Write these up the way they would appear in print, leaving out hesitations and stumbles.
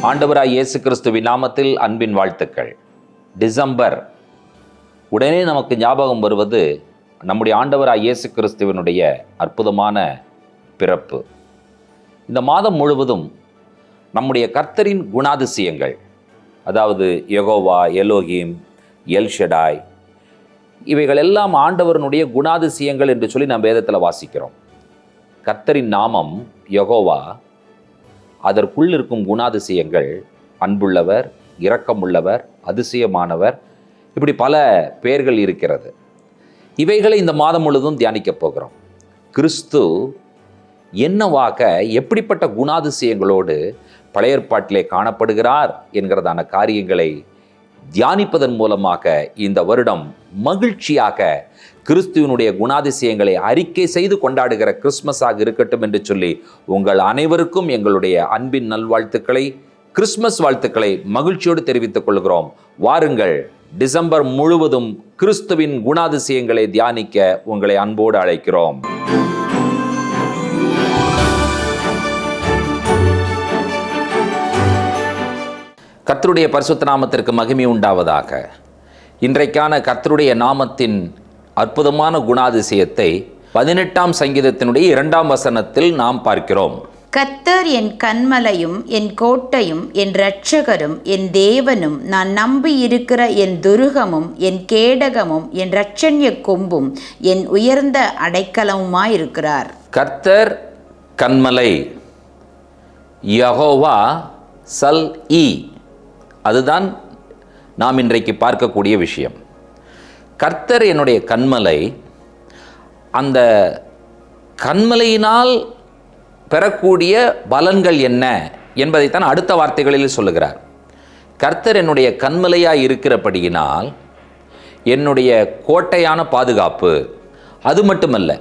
ஆண்டவராய் இயேசு கிறிஸ்துவின் நாமத்தில் அன்பின் வாழ்த்துக்கள். டிசம்பர் உடனே நமக்கு ஞாபகம் வருவது நம்முடைய ஆண்டவராய் இயேசு கிறிஸ்துவினுடைய அற்புதமான பிறப்பு. இந்த மாதம் முழுவதும் நம்முடைய கர்த்தரின் குணாதிசயங்கள், அதாவது யெகோவா, எலோகிம், எல்ஷடாய், இவைகள் எல்லாம் ஆண்டவரனுடைய குணாதிசயங்கள் என்று சொல்லி நாம் வேதத்தில் வாசிக்கிறோம். கர்த்தரின் நாமம் யெகோவா, அதற்குள் இருக்கும் குணாதிசயங்கள் அன்புள்ளவர், இரக்கமுள்ளவர், அதிசயமானவர், இப்படி பல பெயர்கள் இருக்கிறது. இவைகளை இந்த மாதம் முழுவதும் தியானிக்கப் போகிறோம். கிறிஸ்து என்னவாக, எப்படிப்பட்ட குணாதிசயங்களோடு பழைய ஏற்பாட்டிலே காணப்படுகிறார் என்கிறதான காரியங்களை தியானிப்பதன் மூலமாக இந்த வருடம் மகிழ்ச்சியாக கிறிஸ்துவனுடைய குணாதிசயங்களை அறிக்கை செய்து கொண்டாடுகிற கிறிஸ்மஸாக இருக்கட்டும் என்று சொல்லி உங்கள் அனைவருக்கும் எங்களுடைய அன்பின் நல்வாழ்த்துக்களை, கிறிஸ்மஸ் வாழ்த்துக்களை மகிழ்ச்சியோடு தெரிவித்துக் கொள்கிறோம். வாருங்கள், டிசம்பர் முழுவதும் கிறிஸ்துவின் குணாதிசயங்களை தியானிக்க உங்களை அன்போடு அழைக்கிறோம். கர்த்தருடைய பரிசுத்த நாமத்திற்கு மகிமை உண்டாவதாக. இன்றைக்கான கர்த்தருடைய நாமத்தின் அற்புதமான குணாதிசயத்தை 18ஆம் சங்கீதத்தினுடைய 2ஆம் வசனத்தில் நாம் பார்க்கிறோம். கர்த்தர் என் கன்மலையும் என் கோட்டையும் என் இரட்சகரும் என் தேவனும் நான் நம்பி இருக்கிற என் துருகமும் என் கேடகமும் என் இரட்சண்ய கொம்பும் என் உயர்ந்த அடைக்கலமுமாயிருக்கிறார். கர்த்தர் கன்மலை, யெகோவா சல்-ஈ, அதுதான் நாம் இன்றைக்கு பார்க்கக்கூடிய விஷயம். கர்த்தர் என்னுடைய கன்மலை. அந்த கன்மலையினால் பெறக்கூடிய பலன்கள் என்ன என்பதைத்தான் அடுத்த வார்த்தைகளில் சொல்லுகிறார். கர்த்தர் என்னுடைய கன்மலையாய் இருக்கிறபடியினால் என்னுடைய கோட்டையான பாதுகாப்பு, அது மட்டுமல்ல,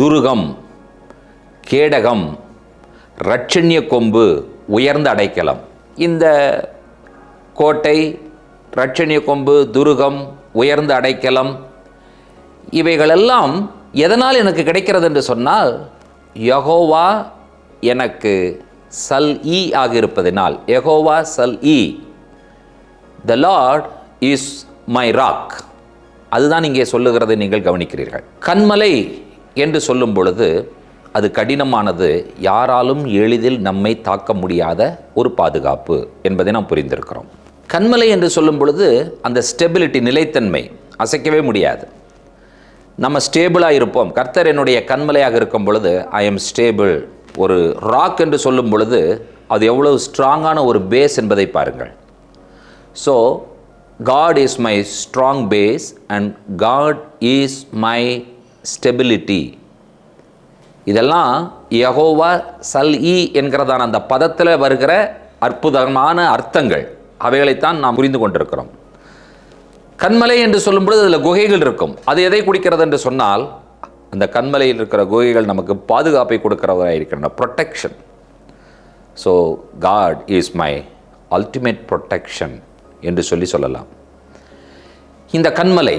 துருகம், கேடகம், இரட்சண்ய கொம்பு, உயர்ந்த அடைக்கலம். இந்த கோட்டை, இரட்சண்ய கொம்பு, துருகம், உயர்ந்த அடைக்கலம், இவைகளெல்லாம் எதனால் எனக்கு கிடைக்கிறது என்று சொன்னால், யெகோவா எனக்கு சல்-ஈ ஆக இருப்பதினால். யெகோவா சல்-ஈ, த லார்ட் இஸ் மை ராக், அதுதான் இங்கே சொல்லுகிறதை நீங்கள் கவனிக்கிறீர்கள். கன்மலை என்று சொல்லும் பொழுது அது கடினமானது, யாராலும் எளிதில் நம்மை தாக்க முடியாத ஒரு பாதுகாப்பு என்பதை நாம் புரிந்திருக்கிறோம். கன்மலை என்று சொல்லும் பொழுது அந்த ஸ்டெபிலிட்டி, நிலைத்தன்மை, அசைக்கவே முடியாது. நம்ம ஸ்டேபிளாக இருப்போம். கர்த்தர் என்னுடைய கன்மலையாக இருக்கும் பொழுது ஐ எம் ஸ்டேபிள். ஒரு ராக் என்று சொல்லும் பொழுது அது எவ்வளவு ஸ்ட்ராங்கான ஒரு பேஸ் என்பதை பாருங்கள். So God is my strong base and God is my stability. இதெல்லாம் யெகோவா சல்-ஈ என்கிறதான அந்த பதத்தில் வருகிற அற்புதமான அர்த்தங்கள், அவைகளைத்தான் நாம் புரிந்து கொண்டிருக்கிறோம். கன்மலை என்று சொல்லும்பொழுது அதில் குகைகள் இருக்கும். அது எதை குறிக்கிறது என்று சொன்னால், அந்த கன்மலையில் இருக்கிற குகைகள் நமக்கு பாதுகாப்பை கொடுக்கிறவராக இருக்கின்றன, protection. So God is my ultimate protection என்று சொல்லலாம். இந்த கன்மலை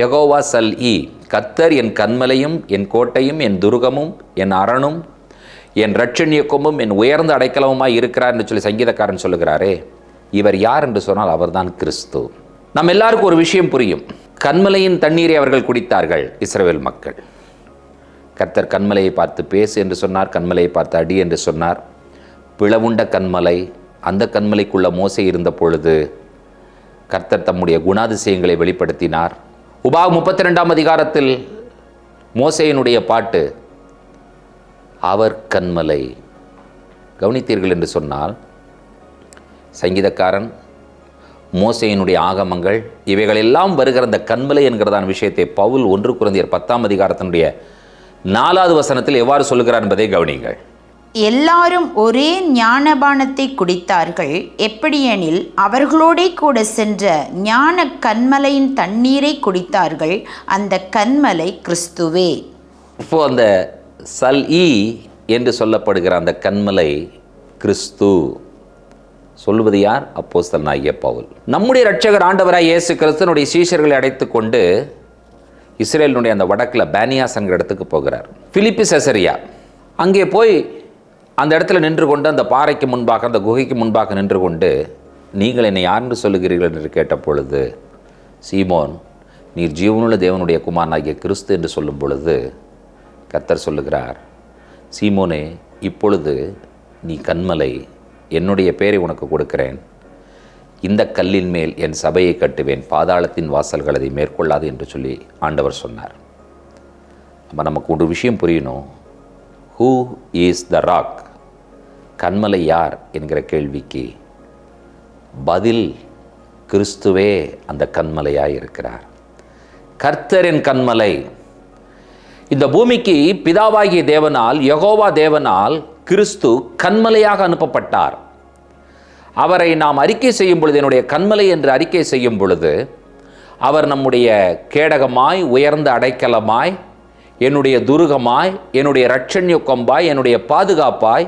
யெகோவா சல்-ஈ, கர்த்தர் என் கன்மலையும் என் கோட்டையும் என் துருகமும் என் அரணும் என் இரட்சண்ய கொம்பும் என் உயர்ந்த அடைக்கலமுமாய் இருக்கிறார் என்று சொல்லி சங்கீதக்காரன் சொல்லுகிறாரே, இவர் யார் என்று சொன்னால் அவர்தான் கிறிஸ்து. நம்ம எல்லாருக்கும் ஒரு விஷயம் புரியும். கன்மலையின் தண்ணீரை அவர்கள் குடித்தார்கள், இஸ்ரவேல் மக்கள். கர்த்தர் கன்மலையை பார்த்து பேசு என்று சொன்னார், கன்மலையை பார்த்து அடி என்று சொன்னார். பிளவுண்ட கன்மலை, அந்த கன்மலைக்குள்ள மோசே இருந்த பொழுது கர்த்தர் தம்முடைய குணாதிசயங்களை வெளிப்படுத்தினார். உபாகம் 32ஆம் அதிகாரத்தில் மோசேயினுடைய பாட்டு, அவர் கன்மலை. கவனித்தீர்கள் என்று சொன்னால், சங்கீதக்காரன், மோசேயினுடைய ஆகமங்கள், இவைகளெல்லாம் வருகிற அந்த கன்மலை என்கிறதான விஷயத்தை பவுல் 1 கொரிந்தியர் 10ஆம் அதிகாரத்தினுடைய 4வது வசனத்தில் எவ்வாறு சொல்லுகிறார் என்பதை கவனிங்கள். எல்லாரும் ஒரே ஞானபானத்தை குடித்தார்கள், எப்படியெனில் அவர்களோடே கூட சென்ற ஞான கன்மலையின் தண்ணீரை குடித்தார்கள், அந்த கன்மலை கிறிஸ்துவே. இப்போ அந்த சல்-ஈ என்று சொல்லப்படுகிற அந்த கன்மலை கிறிஸ்து. சொல்லுவது யார்? அப்போஸ்தலனாகிய பவுல். நம்முடைய இரட்சகர் ஆண்டவராய் இயேசு கிறிஸ்துவினுடைய சீஷர்களை அழைத்து கொண்டு இஸ்ரேலினுடைய அந்த வடக்கில் பேனியாஸ் என்கிற இடத்துக்கு போகிறார். பிலிப்பி செசரியா. அங்கே போய் அந்த இடத்துல நின்று கொண்டு, அந்த பாறைக்கு முன்பாக, அந்த குகைக்கு முன்பாக நின்று கொண்டு, நீங்கள் என்னை யார் என்று சொல்லுகிறீர்கள் என்று கேட்ட பொழுது, சீமோன், நீர் ஜீவனுள்ள தேவனுடைய குமாரனாகிய கிறிஸ்து என்று சொல்லும் பொழுது கர்த்தர் சொல்லுகிறார், சீமோனே, இப்பொழுது நீ கன்மலை, என்னுடைய பெயரை உனக்கு கொடுக்கிறேன், இந்த கல்லின் மேல் என் சபையை கட்டுவேன், பாதாளத்தின் வாசல்கள் அதை மேற்கொள்ளாது என்று சொல்லி ஆண்டவர் சொன்னார். அப்போ நமக்கு ஒரு விஷயம் புரியணும். Who is the rock? கன்மலை யார் என்கிற கேள்விக்கு பதில் கிறிஸ்துவே அந்த கன்மலையாய் இருக்கிறார். கர்த்தரின் கன்மலை. இந்த பூமிக்கு பிதாவாகிய தேவனால், யெகோவா தேவனால் கிறிஸ்து கன்மலையாக அனுப்பப்பட்டார். அவரை நாம் அறிக்கை செய்யும் பொழுது, என்னுடைய கன்மலை என்று அறிக்கை செய்யும் பொழுது, அவர் நம்முடைய கேடகமாய், உயர்ந்த அடைக்கலமாய், என்னுடைய துருகமாய், என்னுடைய இரட்சண்ய கொம்பாய், என்னுடைய பாதுகாப்பாய்,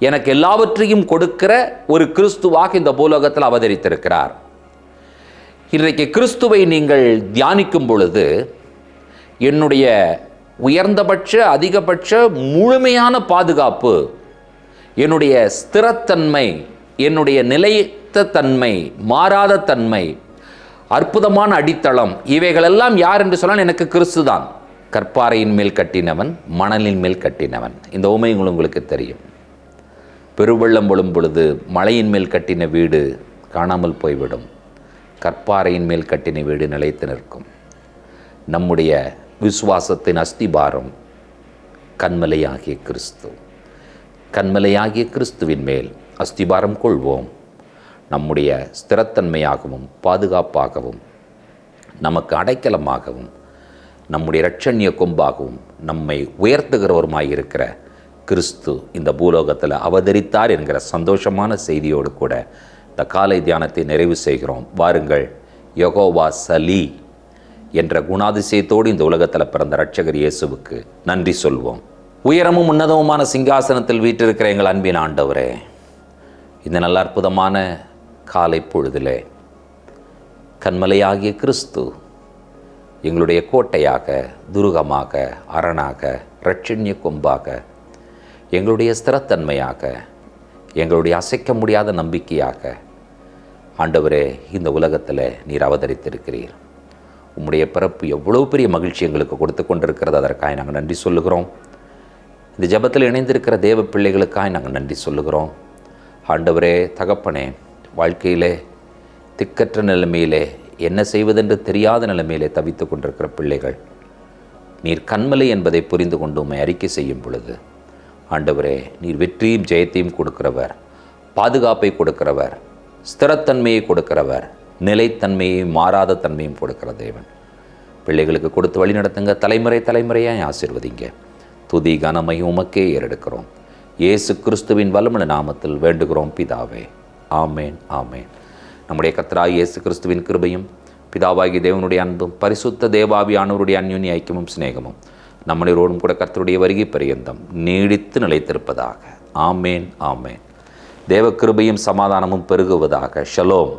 எனக்கு எல்லாவற்றையும் கொடுக்கிற ஒரு கிறிஸ்துவாக இந்த பூலோகத்தில் அவதரித்திருக்கிறார். இன்றைக்கு கிறிஸ்துவை நீங்கள் தியானிக்கும் பொழுது, என்னுடைய உயர்ந்தபட்ச, அதிகபட்ச, முழுமையான பாதுகாப்பு, என்னுடைய ஸ்திரத்தன்மை, என்னுடைய நிலைத்த தன்மை, மாறாத தன்மை, அற்புதமான அடித்தளம், இவைகளெல்லாம் யார் என்று சொன்னால் எனக்கு கிறிஸ்து தான். கற்பாறையின் மேல் கட்டினவன், மணலின் மேல் கட்டினவன். இந்த உண்மை உங்களுக்கு தெரியும். பெருவெள்ளம் விழும் பொழுது மலையின் மேல் கட்டின வீடு காணாமல் போய்விடும். கற்பாறையின் மேல் கட்டின வீடு நிலைத்து நிற்கும். நம்முடைய விசுவாசத்தின் அஸ்திபாரம் கன்மலையாகிய கிறிஸ்து. கன்மலையாகிய கிறிஸ்துவின் மேல் அஸ்திபாரம் கொள்வோம். நம்முடைய ஸ்திரத்தன்மையாகவும் பாதுகாப்பாகவும், நமக்கு அடைக்கலமாகவும், நம்முடைய இரட்சண்ய கொம்பாகவும், நம்மை உயர்த்துகிறவருமாயிருக்கிற கிறிஸ்து இந்த பூலோகத்தில் அவதரித்தார் என்கிற சந்தோஷமான செய்தியோடு கூட இந்த காலை தியானத்தை நிறைவு செய்கிறோம். வாருங்கள், யெகோவா சலி என்ற குணாதிசயத்தோடு இந்த உலகத்தில் பிறந்த இரட்சகர் இயேசுவுக்கு நன்றி சொல்வோம். உயரமும் உன்னதமுமான சிங்காசனத்தில் வீற்றிருக்கிற எங்கள் அன்பின் ஆண்டவரே, இந்த நல்ல அற்புதமான காலை பொழுதிலே கன்மலையாகிய கிறிஸ்து எங்களுடைய கோட்டையாக, துருகமாக, அரணாக, இரட்சண்ய கொம்பாக, எங்களுடைய ஸ்திரத்தன்மையாக, எங்களுடைய அசைக்க முடியாத நம்பிக்கையாக ஆண்டவரே இந்த உலகத்தில் நீர் அவதரித்திருக்கிறீர். உம்முடைய பிறப்பு எவ்வளோ பெரிய மகிழ்ச்சி எங்களுக்கு கொடுத்து கொண்டிருக்கிறது. அதற்காக நாங்கள் நன்றி சொல்லுகிறோம். இந்த ஜெபத்தில் இணைந்திருக்கிற தேவ பிள்ளைகளுக்காக நாங்கள் நன்றி சொல்லுகிறோம். ஆண்டவரே, தகப்பனே, வாழ்க்கையிலே திக்கற்ற நிலைமையிலே, என்ன செய்வதென்று தெரியாத நிலைமையிலே தவித்து கொண்டிருக்கிற பிள்ளைகள், நீர் கன்மலை என்பதை புரிந்து கொண்டு உம்மை அறிக்கை செய்யும் பொழுது, ஆண்டவரே, நீர் வெற்றியும் ஜெயத்தையும் கொடுக்கிறவர், பாதுகாப்பை கொடுக்கிறவர், ஸ்திரத்தன்மையை கொடுக்கிறவர், நிலைத்தன்மையை, மாறாத தன்மையும் கொடுக்கிற தேவன். பிள்ளைகளுக்கு கொடுத்து வழி நடத்துங்க. தலைமுறை தலைமுறையாக ஆசீர்வதிங்க. துதி கனமையும் உமக்கே ஏறெடுக்கிறோம். இயேசு கிறிஸ்துவின் வல்லமையுள்ள நாமத்தில் வேண்டுகிறோம் பிதாவே. ஆமேன், ஆமேன். நம்முடைய கர்த்தராகிய இயேசு கிறிஸ்துவின் கிருபையும், பிதாவாகிய தேவனுடைய அன்பும், பரிசுத்த தேவாவியானவருடைய அந்யோன்ய ஐக்கியமும் சிநேகமும் நம்மளோடும் கூட கர்த்தருடைய வருகை பரியந்தம் நீடித்து நிலைத்திருப்பதாக. ஆமேன், ஆமேன். தேவ கிருபையும் சமாதானமும் பெருகுவதாக. ஷலோம்.